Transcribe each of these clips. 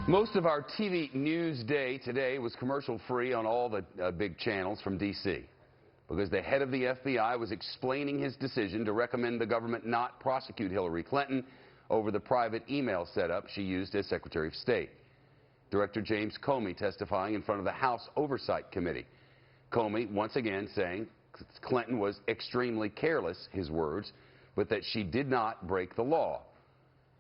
Most of our TV news day today was commercial-free on all the big channels from D.C. because the head of the FBI was explaining his decision to recommend the government not prosecute Hillary Clinton over the private email setup she used as Secretary of State. Director James Comey testifying in front of the House Oversight Committee. Comey once again saying Clinton was extremely careless, his words, but that she did not break the law.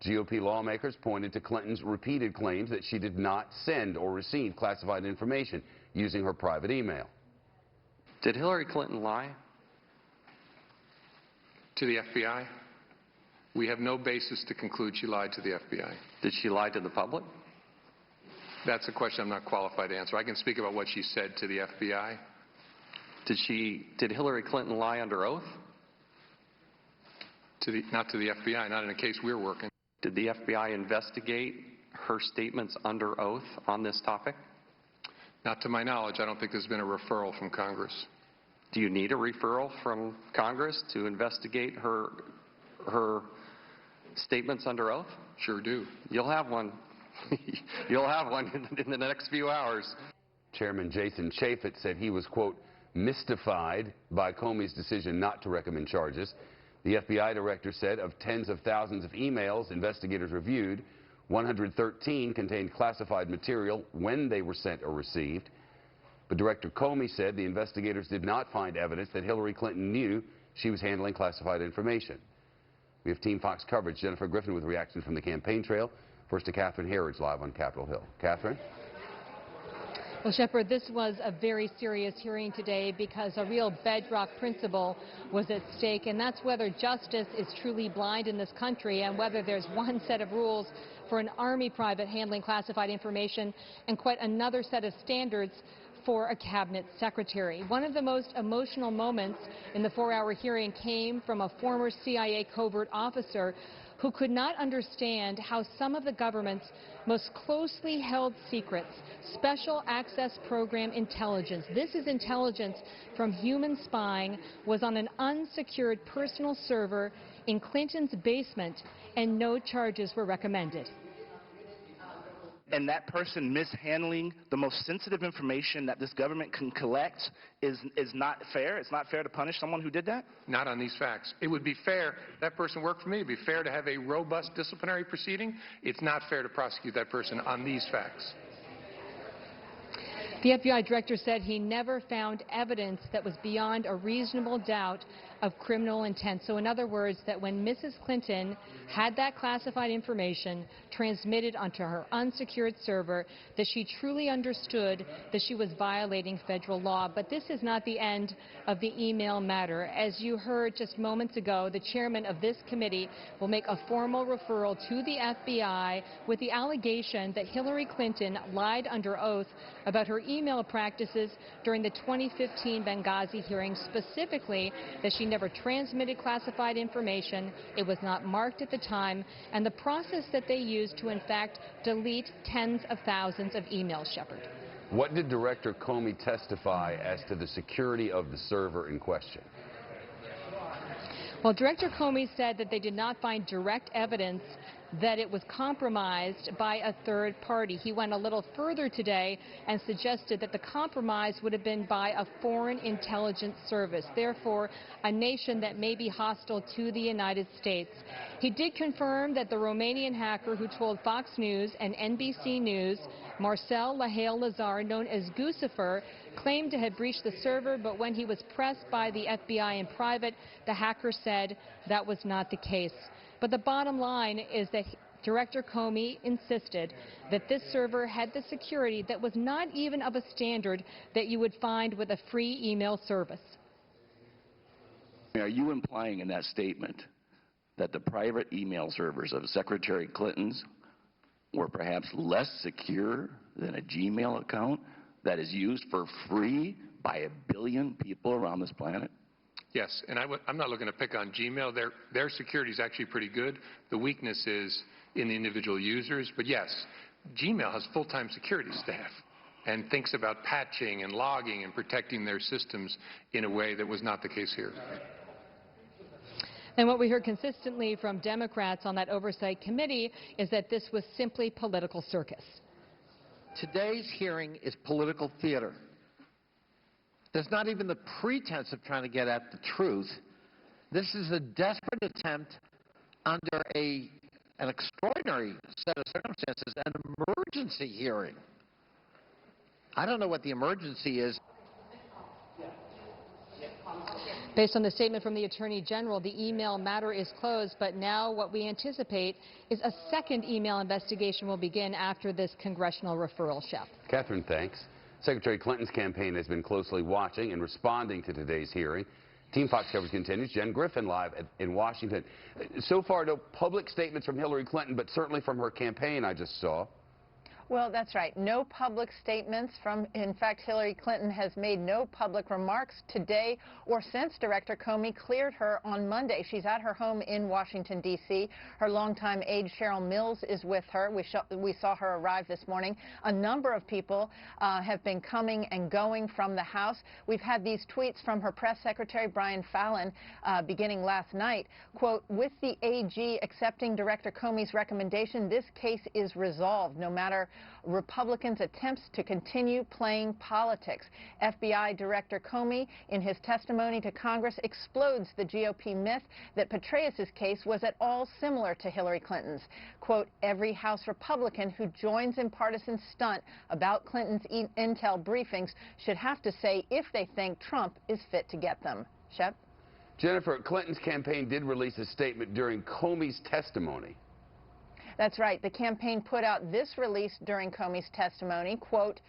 GOP lawmakers pointed to Clinton's repeated claims that she did not send or receive classified information using her private email. Did Hillary Clinton lie? To the FBI? We have no basis to conclude she lied to the FBI. Did she lie to the public? That's a question I'm not qualified to answer. I can speak about what she said to the FBI. Did Hillary Clinton lie under oath? Not to the FBI, not in a case we're working. Did the FBI investigate her statements under oath on this topic? Not to my knowledge. I don't think there's been a referral from Congress. Do you need a referral from Congress to investigate her statements under oath? Sure do. You'll have one. You'll have one in the next few hours. Chairman Jason Chaffetz said he was, quote, mystified by Comey's decision not to recommend charges. The FBI director said of tens of thousands of emails investigators reviewed, 113 contained classified material when they were sent or received. But Director Comey said the investigators did not find evidence that Hillary Clinton knew she was handling classified information. We have Team Fox coverage. Jennifer Griffin with reactions from the campaign trail. First to Catherine Herridge live on Capitol Hill. Catherine? Well, Shepard, this was a very serious hearing today because a real bedrock principle was at stake, and that's whether justice is truly blind in this country and whether there's one set of rules for an Army private handling classified information and quite another set of standards for a cabinet secretary. One of the most emotional moments in the 4-hour hearing came from a former CIA covert officer who could not understand how some of the government's most closely held secrets, special access program intelligence, this is intelligence from human spying, was on an unsecured personal server in Clinton's basement, and no charges were recommended. And that person mishandling the most sensitive information that this government can collect is not fair. It's not fair to punish someone who did that? Not on these facts. It would be fair. That person worked for me. It would be fair to have a robust disciplinary proceeding. It's not fair to prosecute that person on these facts. The FBI director said he never found evidence that was beyond a reasonable doubt of criminal intent. So in other words, that when Mrs. Clinton had that classified information transmitted onto her unsecured server, that she truly understood that she was violating federal law. But this is not the end of the email matter. As you heard just moments ago, the chairman of this committee will make a formal referral to the FBI with the allegation that Hillary Clinton lied under oath about her email practices during the 2015 Benghazi hearings, specifically that she never transmitted classified information, it was not marked at the time, and the process that they used to, in fact, delete tens of thousands of emails, Shepard. What did Director Comey testify as to the security of the server in question? Well, Director Comey said that they did not find direct evidence that it was compromised by a third party. He went a little further today and suggested that the compromise would have been by a foreign intelligence service, therefore a nation that may be hostile to the United States. He did confirm that the Romanian hacker who told Fox News and NBC News, Marcel Lahail Lazar, known as Guccifer, claimed to have breached the server, but when he was pressed by the FBI in private, the hacker said that was not the case. But the bottom line is that Director Comey insisted that this server had the security that was not even of a standard that you would find with a free email service. Are you implying in that statement that the private email servers of Secretary Clinton's were perhaps less secure than a Gmail account that is used for free by 1 billion people around this planet? Yes, and I'm not looking to pick on Gmail. Their security is actually pretty good. The weakness is in the individual users. But yes, Gmail has full-time security staff and thinks about patching and logging and protecting their systems in a way that was not the case here. And what we heard consistently from Democrats on that oversight committee is that this was simply political circus. today's hearing is political theater. There's not even the pretense of trying to get at the truth. This is a desperate attempt under an extraordinary set of circumstances, an emergency hearing. I don't know what the emergency is. Based on the statement from the Attorney General, the email matter is closed, but now what we anticipate is a second email investigation will begin after this congressional referral, Shep. Catherine, thanks. Secretary Clinton's campaign has been closely watching and responding to today's hearing. Team Fox coverage continues. Jen Griffin live in Washington. So far, no public statements from Hillary Clinton, but certainly from her campaign I just saw. Well, that's right. No public statements from, in fact, Hillary Clinton has made no public remarks today or since Director Comey cleared her on Monday. She's at her home in Washington, D.C. Her longtime aide, Cheryl Mills, is with her. We saw her arrive this morning. A number of people have been coming and going from the House. We've had these tweets from her press secretary, Brian Fallon, beginning last night. Quote, with the AG accepting Director Comey's recommendation, this case is resolved, no matter Republicans' attempts to continue playing politics. FBI Director Comey, in his testimony to Congress, explodes the GOP myth that Petraeus' case was at all similar to Hillary Clinton's. Quote, every House Republican who joins in partisan stunt about Clinton's intel briefings should have to say if they think Trump is fit to get them. Shep? Jennifer, Clinton's campaign did release a statement during Comey's testimony. That's right. The campaign put out this release during Comey's testimony. Quote,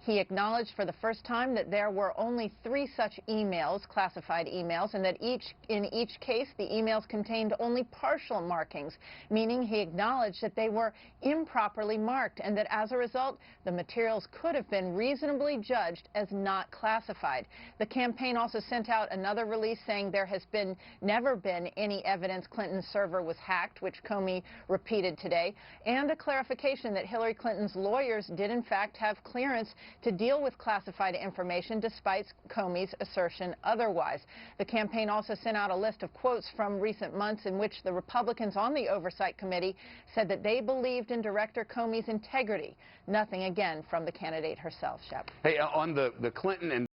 he acknowledged for the first time that there were only 3 such emails, classified emails, and that in each case the emails contained only partial markings, meaning he acknowledged that they were improperly marked and that as a result the materials could have been reasonably judged as not classified. The campaign also sent out another release saying there has never been any evidence Clinton's server was hacked, which Comey repeated today, and a clarification that Hillary Clinton's lawyers did in fact have clearance to deal with classified information despite Comey's assertion otherwise. The campaign also sent out a list of quotes from recent months in which the Republicans on the Oversight Committee said that they believed in Director Comey's integrity. Nothing, again, from the candidate herself, Shep. Hey, on the Clinton and